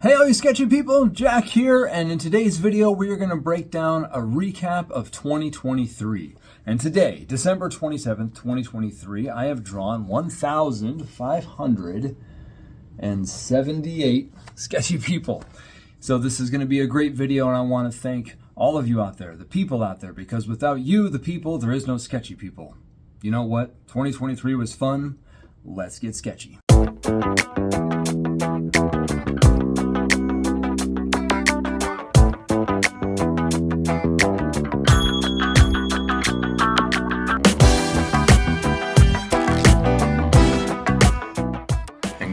Hey all you sketchy people, Jack here, and in today's video we are going to break down a recap of 2023. And today, December 27th, 2023, I have drawn 1,578 sketchy people. So this is going to be a great video, and I want to thank all of you out there, the people out there, because without you, the people, there is no sketchy people. You know what? 2023 was fun. Let's get sketchy.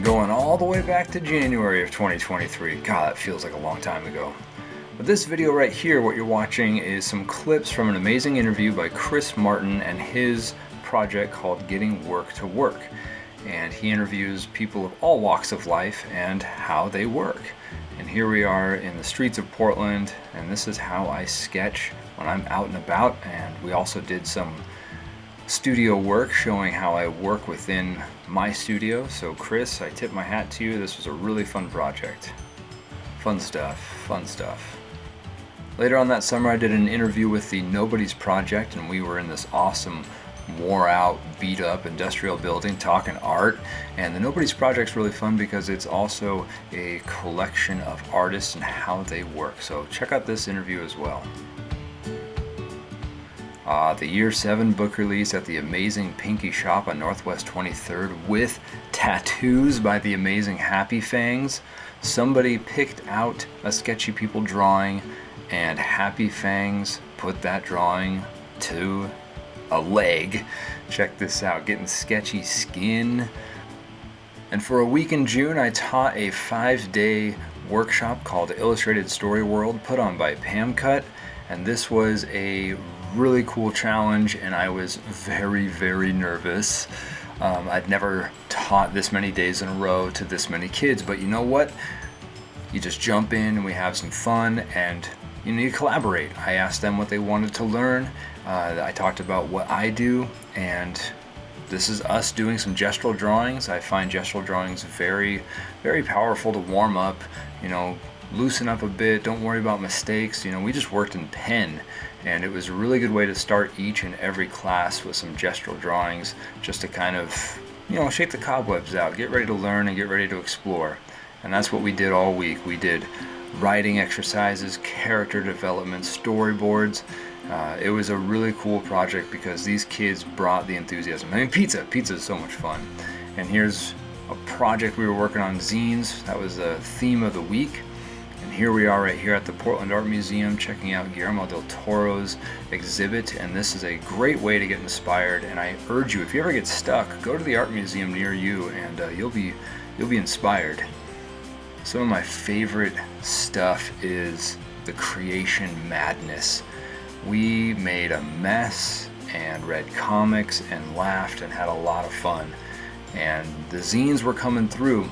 Going all the way back to January of 2023. God, that feels like a long time ago. But this video right here, what you're watching is some clips from an amazing interview by Chris Martin and his project called Getting Work to Work. And he interviews people of all walks of life and how they work. And here we are in the streets of Portland, and this is how I sketch when I'm out and about. And we also did some studio work showing how I work within my studio. So Chris, I tip my hat to you. This was a really fun project. Fun stuff, fun stuff. Later on that summer I did an interview with the Nobody's Project, and we were in this awesome wore out, beat up industrial building talking art. And the Nobody's Project's really fun because it's also a collection of artists and how they work. So check out this interview as well. The Year 7 book release at the amazing Pinky Shop on Northwest 23rd with tattoos by the amazing Happy Fangs. Somebody picked out a Sketchy People drawing, and Happy Fangs put that drawing to a leg. Check this out, getting sketchy skin. And for a week in June, I taught a 5-day workshop called Illustrated Story World, put on by Pam Cut. And this was a really cool challenge, and I was very, very nervous. I'd never taught this many days in a row to this many kids, but you know what? You just jump in and we have some fun, and you need to collaborate. I asked them what they wanted to learn. I talked about what I do, and this is us doing some gestural drawings. I find gestural drawings very, very powerful to warm up, loosen up a bit, don't worry about mistakes. We just worked in pen, and it was a really good way to start each and every class with some gestural drawings, just to kind of, shake the cobwebs out, get ready to learn and get ready to explore. And that's what we did all week. We did writing exercises, character development, storyboards. It was a really cool project because these kids brought the enthusiasm. Pizza is so much fun. And here's a project we were working on, zines. That was the theme of the week. And here we are right here at the Portland Art Museum checking out Guillermo del Toro's exhibit, and this is a great way to get inspired. And I urge you, if you ever get stuck, go to the art museum near you, and you'll be inspired. Some of my favorite stuff is the creation madness. We made a mess and read comics and laughed and had a lot of fun. And the zines were coming through.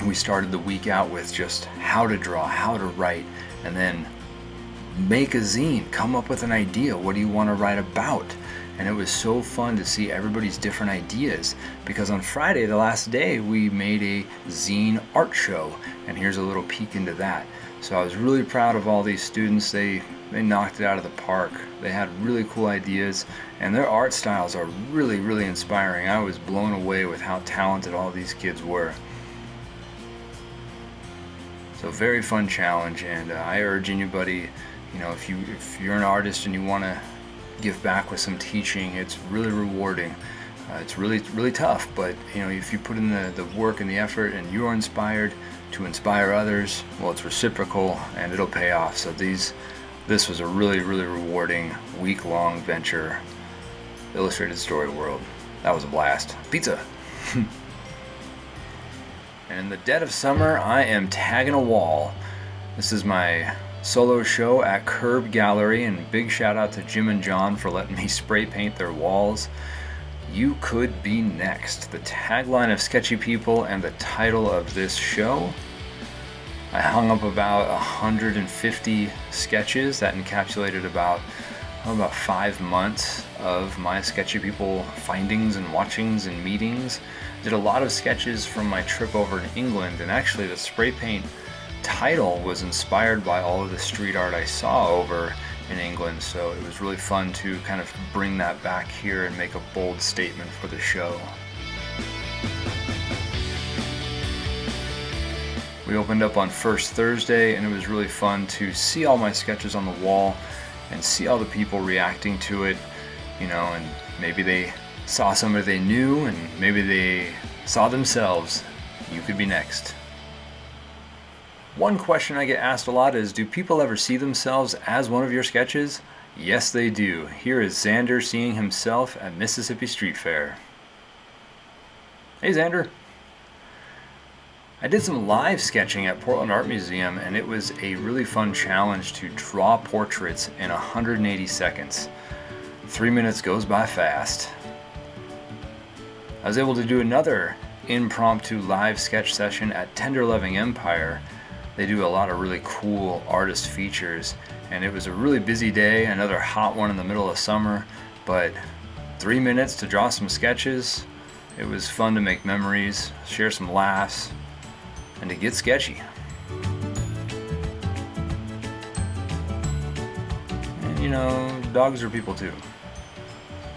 We started the week out with just how to draw, how to write, and then make a zine, come up with an idea. What do you want to write about? And it was so fun to see everybody's different ideas, because on Friday, the last day, we made a zine art show, and here's a little peek into that. So I was really proud of all these students. They knocked it out of the park. They had really cool ideas, and their art styles are really, really inspiring. I was blown away with how talented all these kids were. So very fun challenge, and I urge anybody, if you're an artist and you want to give back with some teaching, it's really rewarding. It's really, really tough, but if you put in the work and the effort and you're inspired to inspire others, well, it's reciprocal and it'll pay off. So this was a really, really rewarding week-long venture, Illustrated Story World. That was a blast. Pizza! And in the dead of summer, I am tagging a wall. This is my solo show at Curb Gallery, and big shout out to Jim and John for letting me spray paint their walls. You could be next. The tagline of Sketchy People and the title of this show. I hung up about 150 sketches that encapsulated about 5 months of my Sketchy People findings and watchings and meetings. Did a lot of sketches from my trip over to England, and actually the spray paint title was inspired by all of the street art I saw over in England, so it was really fun to kind of bring that back here and make a bold statement for the show. We opened up on first Thursday, and it was really fun to see all my sketches on the wall and see all the people reacting to it, you know, and maybe they saw somebody they knew, and maybe they saw themselves. You could be next. One question I get asked a lot is, do people ever see themselves as one of your sketches? Yes, they do. Here is Xander seeing himself at Mississippi Street Fair. Hey, Xander. I did some live sketching at Portland Art Museum, and it was a really fun challenge to draw portraits in 180 seconds. 3 minutes goes by fast. I was able to do another impromptu live sketch session at Tender Loving Empire. They do a lot of really cool artist features, and it was a really busy day, another hot one in the middle of summer, but 3 minutes to draw some sketches. It was fun to make memories, share some laughs, and to get sketchy. And you know, dogs are people too.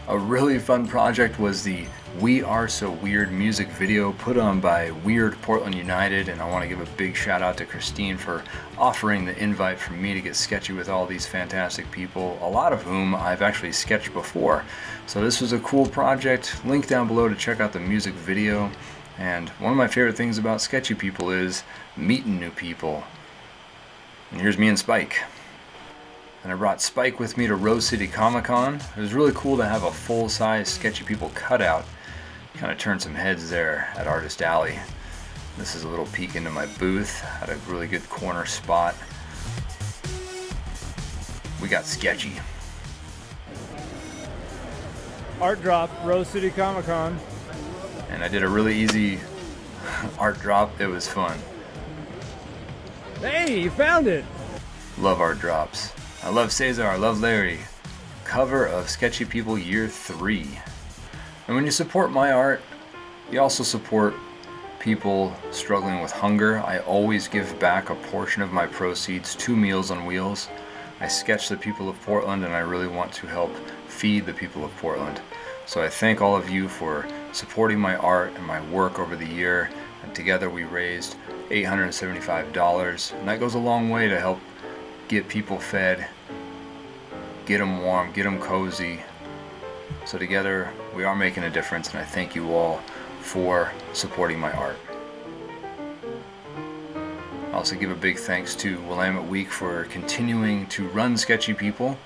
A really fun project was the We Are So Weird music video put on by Weird Portland United, and I want to give a big shout out to Christine for offering the invite for me to get sketchy with all these fantastic people, a lot of whom I've actually sketched before. So this was a cool project. Link down below to check out the music video. And one of my favorite things about sketchy people is meeting new people. And here's me and Spike. And I brought Spike with me to Rose City Comic Con. It was really cool to have a full-size Sketchy People cutout. Kind of turned some heads there at Artist Alley. This is a little peek into my booth. Had a really good corner spot. We got sketchy. Art drop, Rose City Comic Con. And I did a really easy art drop. It was fun. Hey, you found it! Love art drops. I love Cesar, I love Larry. Cover of Sketchy People Year 3. And when you support my art, you also support people struggling with hunger. I always give back a portion of my proceeds to Meals on Wheels. I sketch the people of Portland, and I really want to help feed the people of Portland. So I thank all of you for supporting my art and my work over the year. And together we raised $875, and that goes a long way to help get people fed, get them warm, get them cozy. So together we are making a difference, and I thank you all for supporting my art. I also give a big thanks to Willamette Week for continuing to run Sketchy People,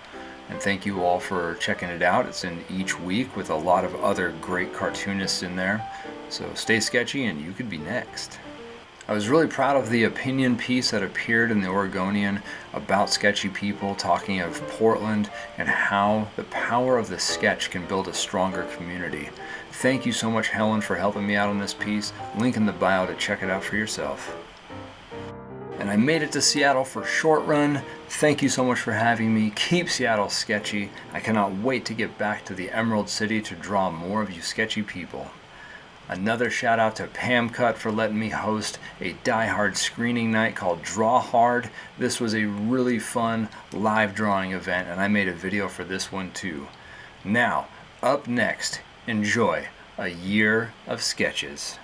and thank you all for checking it out. It's in each week with a lot of other great cartoonists in there. So stay sketchy and you could be next. I was really proud of the opinion piece that appeared in the Oregonian about Sketchy People, talking of Portland and how the power of the sketch can build a stronger community. Thank you so much, Helen, for helping me out on this piece. Link in the bio to check it out for yourself. And I made it to Seattle for Short Run. Thank you so much for having me. Keep Seattle sketchy. I cannot wait to get back to the Emerald City to draw more of you sketchy people. Another shout out to Pam Cut for letting me host a Die Hard screening night called Draw Hard. This was a really fun live drawing event, and I made a video for this one too. Now, up next, enjoy a year of sketches.